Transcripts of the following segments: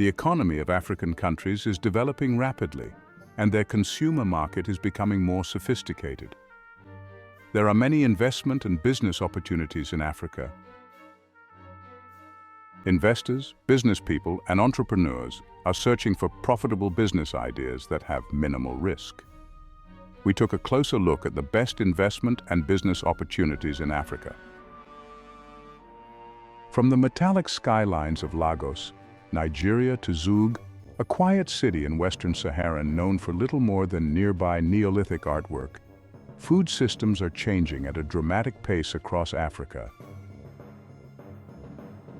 The economy of African countries is developing rapidly, and their consumer market is becoming more sophisticated. There are many investment and business opportunities in Africa. Investors, business people, and entrepreneurs are searching for profitable business ideas that have minimal risk. We took a closer look at the best investment and business opportunities in Africa. From the metallic skylines of Lagos, Nigeria to Zug, a quiet city in Western Sahara known for little more than nearby Neolithic artwork, food systems are changing at a dramatic pace across Africa.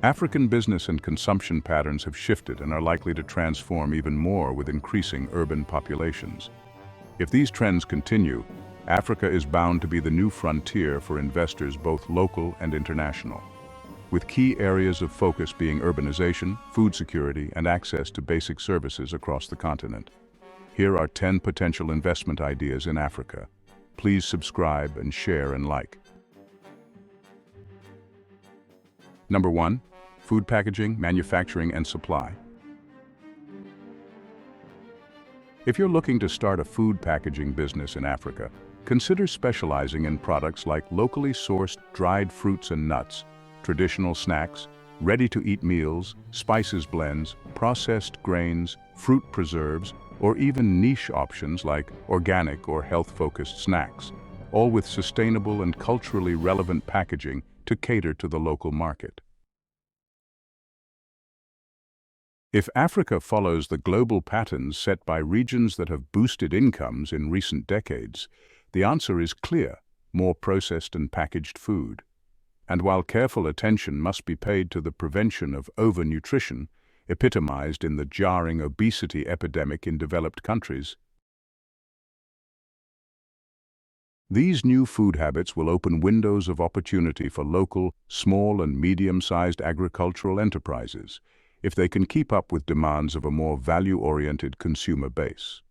African business and consumption patterns have shifted and are likely to transform even more with increasing urban populations. If these trends continue, Africa is bound to be the new frontier for investors both local and international, with key areas of focus being urbanization, food security, and access to basic services across the continent. Here are 10 potential investment ideas in Africa. Please subscribe and share and like. Number 1. Food packaging, manufacturing, and supply. If you're looking to start a food packaging business in Africa, consider specializing in products like locally sourced dried fruits and nuts, traditional snacks, ready-to-eat meals, spices blends, processed grains, fruit preserves, or even niche options like organic or health-focused snacks, all with sustainable and culturally relevant packaging to cater to the local market. If Africa follows the global patterns set by regions that have boosted incomes in recent decades, the answer is clear: more processed and packaged food. And while careful attention must be paid to the prevention of overnutrition, epitomized in the jarring obesity epidemic in developed countries, these new food habits will open windows of opportunity for local, small and medium-sized agricultural enterprises, if they can keep up with demands of a more value-oriented consumer base.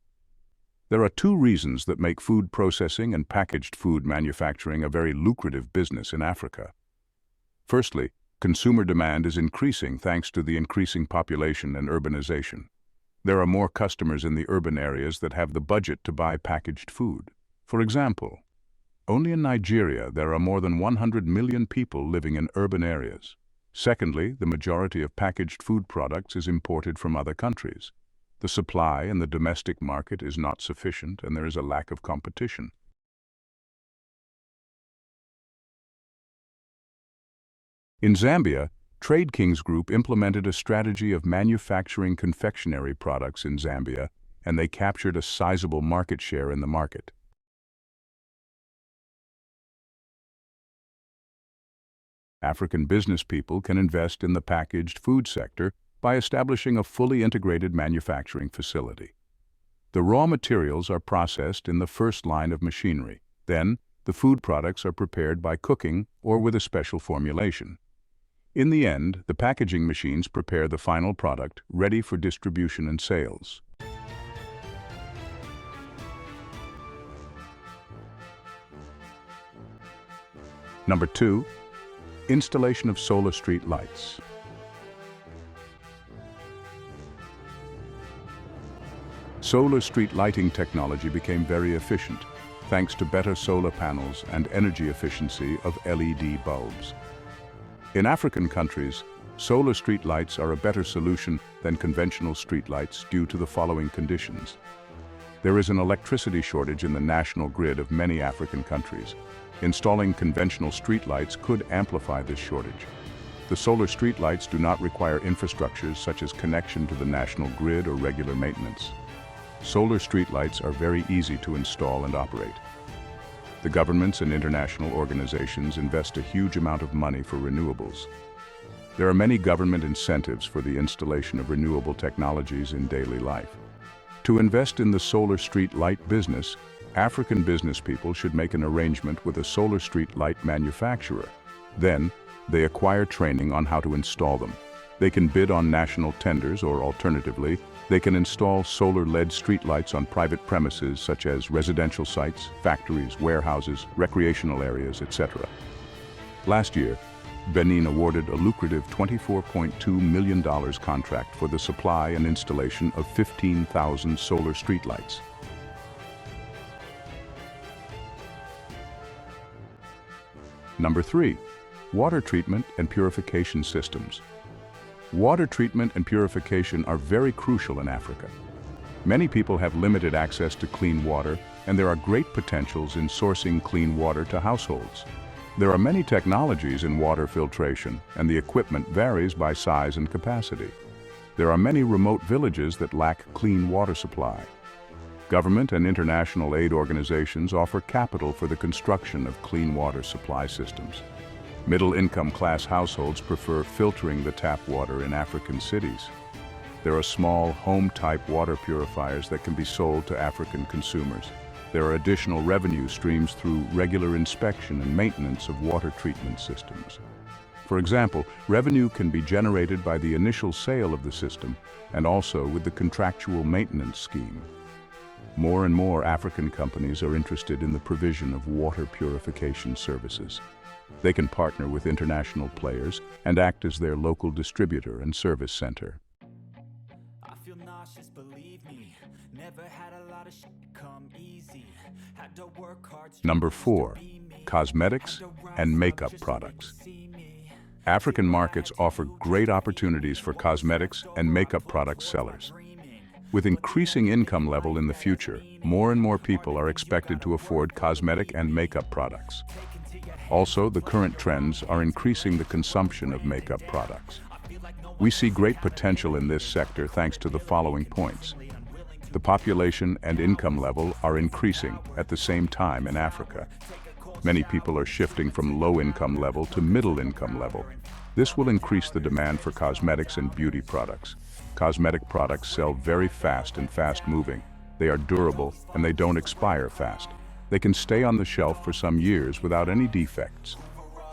There are 2 reasons that make food processing and packaged food manufacturing a very lucrative business in Africa. Firstly, consumer demand is increasing thanks to the increasing population and urbanization. There are more customers in the urban areas that have the budget to buy packaged food. For example, only in Nigeria there are more than 100 million people living in urban areas. Secondly, the majority of packaged food products is imported from other countries. The supply in the domestic market is not sufficient and there is a lack of competition. In Zambia, Trade Kings Group implemented a strategy of manufacturing confectionery products in Zambia, and they captured a sizable market share in the market. African business people can invest in the packaged food sector by establishing a fully integrated manufacturing facility. The raw materials are processed in the first line of machinery. Then, the food products are prepared by cooking or with a special formulation. In the end, the packaging machines prepare the final product, ready for distribution and sales. Number 2. Installation of solar street lights. Solar street lighting technology became very efficient, thanks to better solar panels and energy efficiency of LED bulbs. In African countries, solar street lights are a better solution than conventional street lights due to the following conditions. There is an electricity shortage in the national grid of many African countries. Installing conventional street lights could amplify this shortage. The solar street lights do not require infrastructures such as connection to the national grid or regular maintenance. Solar street lights are very easy to install and operate. The governments and international organizations invest a huge amount of money for renewables. There are many government incentives for the installation of renewable technologies in daily life. To invest in the solar street light business, African business people should make an arrangement with a solar street light manufacturer. Then, they acquire training on how to install them. They can bid on national tenders, or alternatively, they can install solar LED streetlights on private premises such as residential sites, factories, warehouses, recreational areas, etc. Last year, Benin awarded a lucrative $24.2 million contract for the supply and installation of 15,000 solar streetlights. Number 3. Water treatment and purification systems. Water treatment and purification are very crucial in Africa. Many people have limited access to clean water, and there are great potentials in sourcing clean water to households. There are many technologies in water filtration, and the equipment varies by size and capacity. There are many remote villages that lack clean water supply. Government and international aid organizations offer capital for the construction of clean water supply systems. Middle-income class households prefer filtering the tap water in African cities. There are small, home-type water purifiers that can be sold to African consumers. There are additional revenue streams through regular inspection and maintenance of water treatment systems. For example, revenue can be generated by the initial sale of the system and also with the contractual maintenance scheme. More and more African companies are interested in the provision of water purification services. They can partner with international players and act as their local distributor and service center. I feel nauseous, believe me. Never had a lot of shit come easy. Had to work hard. Number 4. Cosmetics and makeup products. African markets offer great opportunities for cosmetics and makeup product sellers. With increasing income level in the future, more and more people are expected to afford cosmetic and makeup products. Also, the current trends are increasing the consumption of makeup products. We see great potential in this sector thanks to the following points. The population and income level are increasing at the same time in Africa. Many people are shifting from low income level to middle income level. This will increase the demand for cosmetics and beauty products. Cosmetic products sell very fast and fast-moving. They are durable and they don't expire fast. They can stay on the shelf for some years without any defects.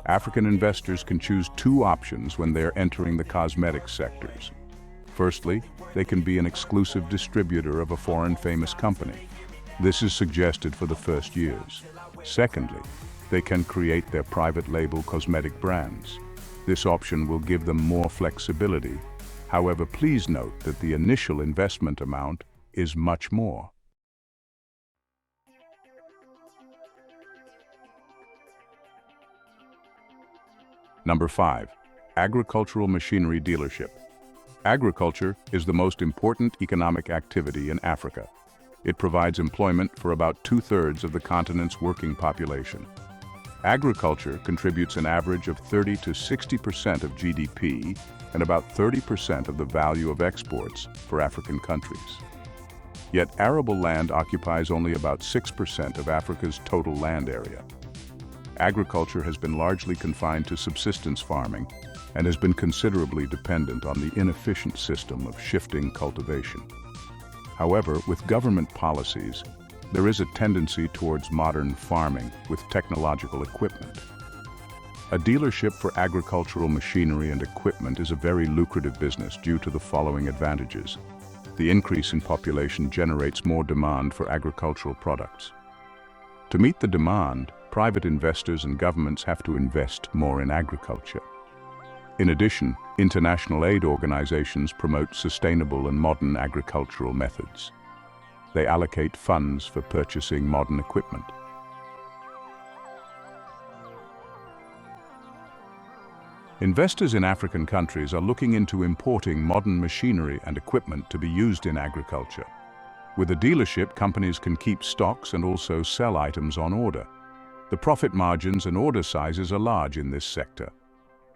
African investors can choose two options when they are entering the cosmetics sectors. Firstly, they can be an exclusive distributor of a foreign famous company. This is suggested for the first years. Secondly, they can create their private label cosmetic brands. This option will give them more flexibility. However, please note that the initial investment amount is much more. Number 5. Agricultural machinery dealership. Agriculture is the most important economic activity in Africa. It provides employment for about 2/3 of the continent's working population. Agriculture contributes an average of 30 to 60% of GDP and about 30% of the value of exports for African countries. Yet arable land occupies only about 6% of Africa's total land area. Agriculture has been largely confined to subsistence farming and has been considerably dependent on the inefficient system of shifting cultivation. However, with government policies, there is a tendency towards modern farming with technological equipment. A dealership for agricultural machinery and equipment is a very lucrative business due to the following advantages. The increase in population generates more demand for agricultural products. To meet the demand, private investors and governments have to invest more in agriculture. In addition, international aid organizations promote sustainable and modern agricultural methods. They allocate funds for purchasing modern equipment. Investors in African countries are looking into importing modern machinery and equipment to be used in agriculture. With a dealership, companies can keep stocks and also sell items on order. The profit margins and order sizes are large in this sector.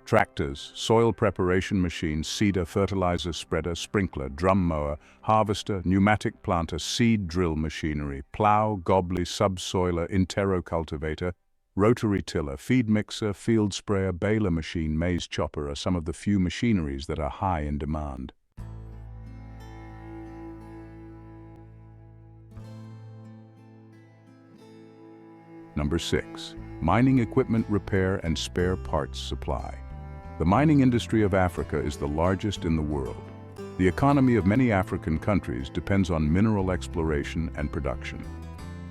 Tractors, soil preparation machines, seeder, fertilizer spreader, sprinkler, drum mower, harvester, pneumatic planter, seed drill machinery, plow, gobbly, subsoiler, intero cultivator, rotary tiller, feed mixer, field sprayer, baler machine, maize chopper are some of the few machineries that are high in demand. Number 6. Mining equipment repair and spare parts supply. The mining industry of Africa is the largest in the world. The economy of many African countries depends on mineral exploration and production.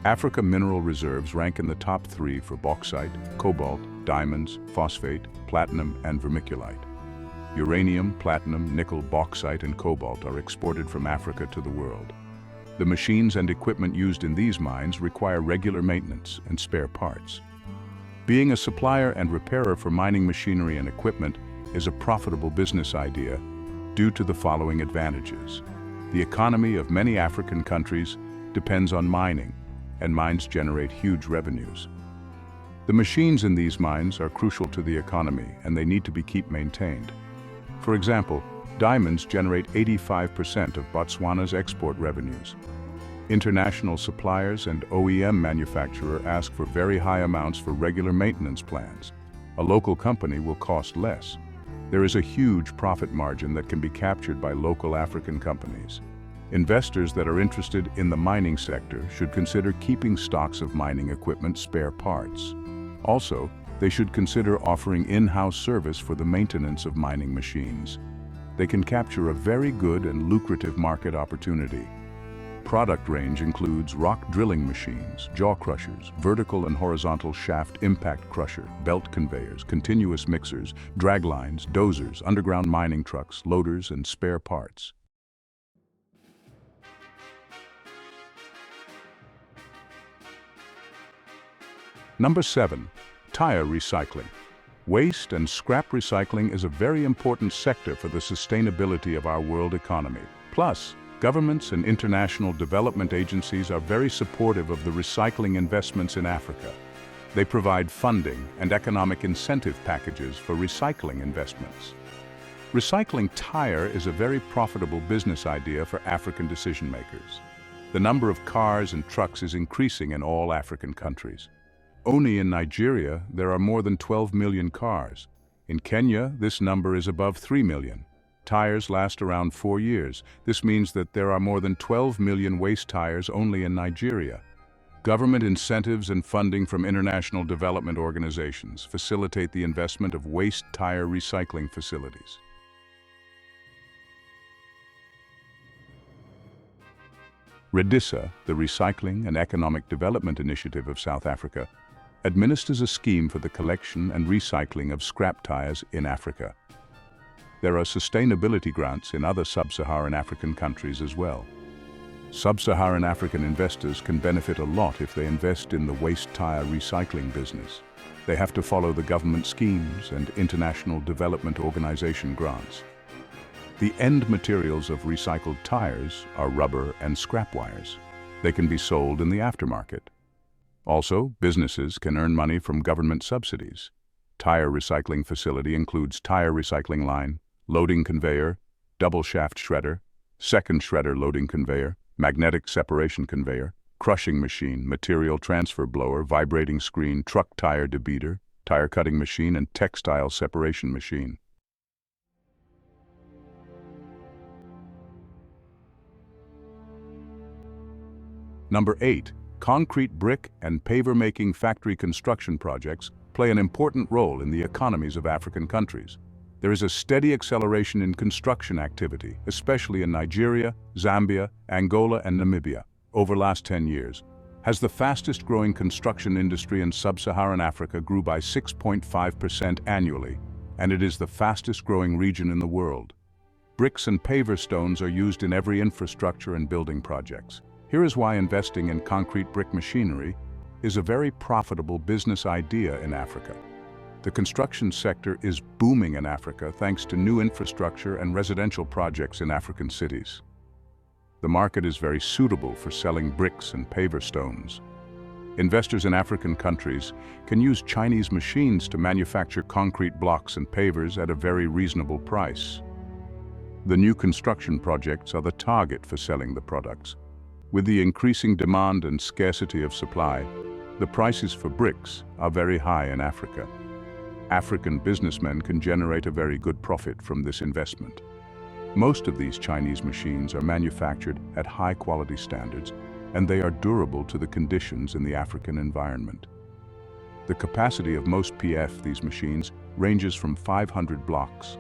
Africa mineral reserves rank in the top 3 for bauxite, cobalt, diamonds, phosphate, platinum, and vermiculite. Uranium, platinum, nickel, bauxite, and cobalt are exported from Africa to the world. The machines and equipment used in these mines require regular maintenance and spare parts. Being a supplier and repairer for mining machinery and equipment is a profitable business idea due to the following advantages. The economy of many African countries depends on mining, and mines generate huge revenues. The machines in these mines are crucial to the economy, and they need to be kept maintained. For example, diamonds generate 85% of Botswana's export revenues. International suppliers and OEM manufacturers ask for very high amounts for regular maintenance plans. A local company will cost less. There is a huge profit margin that can be captured by local African companies. Investors that are interested in the mining sector should consider keeping stocks of mining equipment spare parts. Also, they should consider offering in-house service for the maintenance of mining machines. They can capture a very good and lucrative market opportunity. Product range includes rock drilling machines, jaw crushers, vertical and horizontal shaft impact crusher, belt conveyors, continuous mixers, drag lines, dozers, underground mining trucks, loaders, and spare parts. Number 7. Tire recycling. Waste and scrap recycling is a very important sector for the sustainability of our world economy. Plus, governments and international development agencies are very supportive of the recycling investments in Africa. They provide funding and economic incentive packages for recycling investments. Recycling tire is a very profitable business idea for African decision makers. The number of cars and trucks is increasing in all African countries. Only in Nigeria, there are more than 12 million cars. In Kenya, this number is above 3 million. Tires last around 4 years. This means that there are more than 12 million waste tires only in Nigeria. Government incentives and funding from international development organizations facilitate the investment of waste tire recycling facilities. REDISA, the Recycling and Economic Development Initiative of South Africa, administers a scheme for the collection and recycling of scrap tires in Africa. There are sustainability grants in other sub-Saharan African countries as well. Sub-Saharan African investors can benefit a lot if they invest in the waste tire recycling business. They have to follow the government schemes and international development organization grants. The end materials of recycled tires are rubber and scrap wires. They can be sold in the aftermarket. Also, businesses can earn money from government subsidies. Tire recycling facility includes tire recycling line, loading conveyor, double shaft shredder, second shredder loading conveyor, magnetic separation conveyor, crushing machine, material transfer blower, vibrating screen, truck tire debeater, tire cutting machine, and textile separation machine. Number 8. Concrete brick and paver-making factory construction projects play an important role in the economies of African countries. There is a steady acceleration in construction activity, especially in Nigeria, Zambia, Angola, and Namibia. Over the last 10 years, has the fastest growing construction industry in sub-Saharan Africa grew by 6.5% annually, and it is the fastest growing region in the world. Bricks and paver stones are used in every infrastructure and building projects. Here is why investing in concrete brick machinery is a very profitable business idea in Africa. The construction sector is booming in Africa thanks to new infrastructure and residential projects in African cities. The market is very suitable for selling bricks and paver stones. Investors in African countries can use Chinese machines to manufacture concrete blocks and pavers at a very reasonable price. The new construction projects are the target for selling the products. With the increasing demand and scarcity of supply, the prices for bricks are very high in Africa. African businessmen can generate a very good profit from this investment. Most of these Chinese machines are manufactured at high-quality standards, and they are durable to the conditions in the African environment. The capacity of most these machines ranges from 500 blocks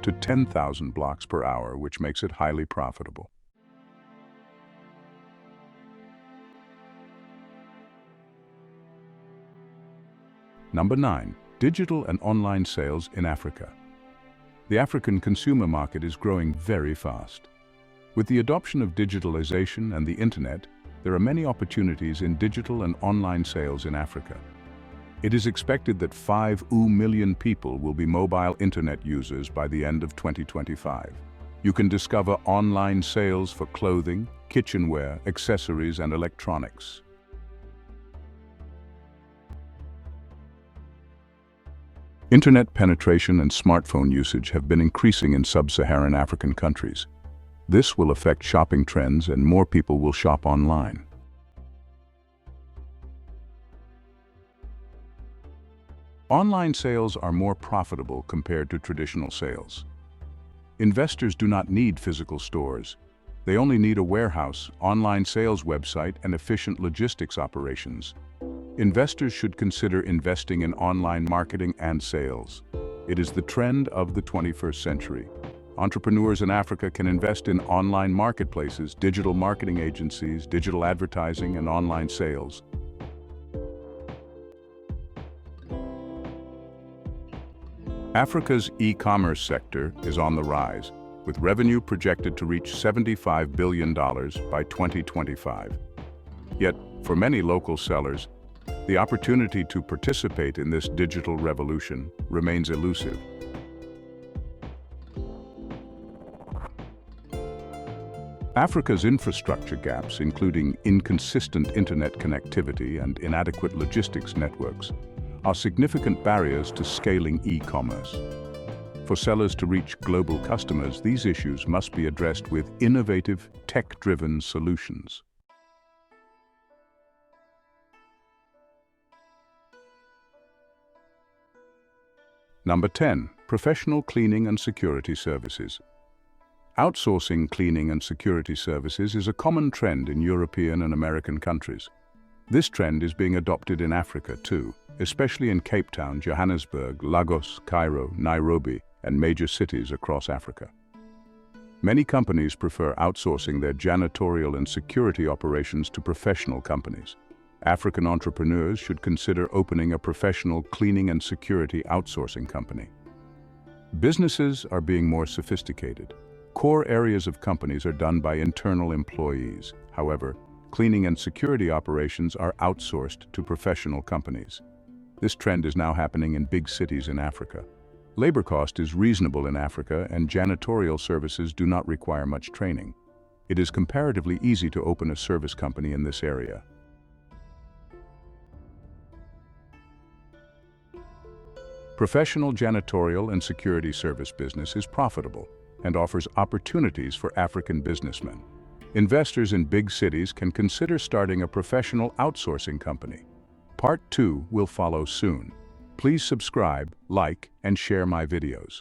to 10,000 blocks per hour, which makes it highly profitable. Number 9. Digital and online sales in Africa. The African consumer market is growing very fast. With the adoption of digitalization and the internet, there are many opportunities in digital and online sales in Africa. It is expected that 5 million people will be mobile internet users by the end of 2025. You can discover online sales for clothing, kitchenware, accessories, and electronics. Internet penetration and smartphone usage have been increasing in sub-Saharan African countries. This will affect shopping trends and more people will shop online. Online sales are more profitable compared to traditional sales. Investors do not need physical stores. They only need a warehouse, online sales website, and efficient logistics operations. Investors should consider investing in online marketing and sales. It is the trend of the 21st century. Entrepreneurs in Africa can invest in online marketplaces, digital marketing agencies, digital advertising, and online sales. Africa's e-commerce sector is on the rise, with revenue projected to reach $75 billion by 2025. Yet, for many local sellers, the opportunity to participate in this digital revolution remains elusive. Africa's infrastructure gaps, including inconsistent internet connectivity and inadequate logistics networks, are significant barriers to scaling e-commerce. For sellers to reach global customers, these issues must be addressed with innovative, tech-driven solutions. Number 10. Professional cleaning and security services. Outsourcing cleaning and security services is a common trend in European and American countries. This trend is being adopted in Africa too, especially in Cape Town, Johannesburg, Lagos, Cairo, Nairobi, and major cities across Africa. Many companies prefer outsourcing their janitorial and security operations to professional companies. African entrepreneurs should consider opening a professional cleaning and security outsourcing company. Businesses are being more sophisticated. Core areas of companies are done by internal employees. However, cleaning and security operations are outsourced to professional companies. This trend is now happening in big cities in Africa. Labor cost is reasonable in Africa, and janitorial services do not require much training. It is comparatively easy to open a service company in this area. Professional janitorial and security service business is profitable and offers opportunities for African businessmen. Investors in big cities can consider starting a professional outsourcing company. Part 2 will follow soon. Please subscribe, like, and share my videos.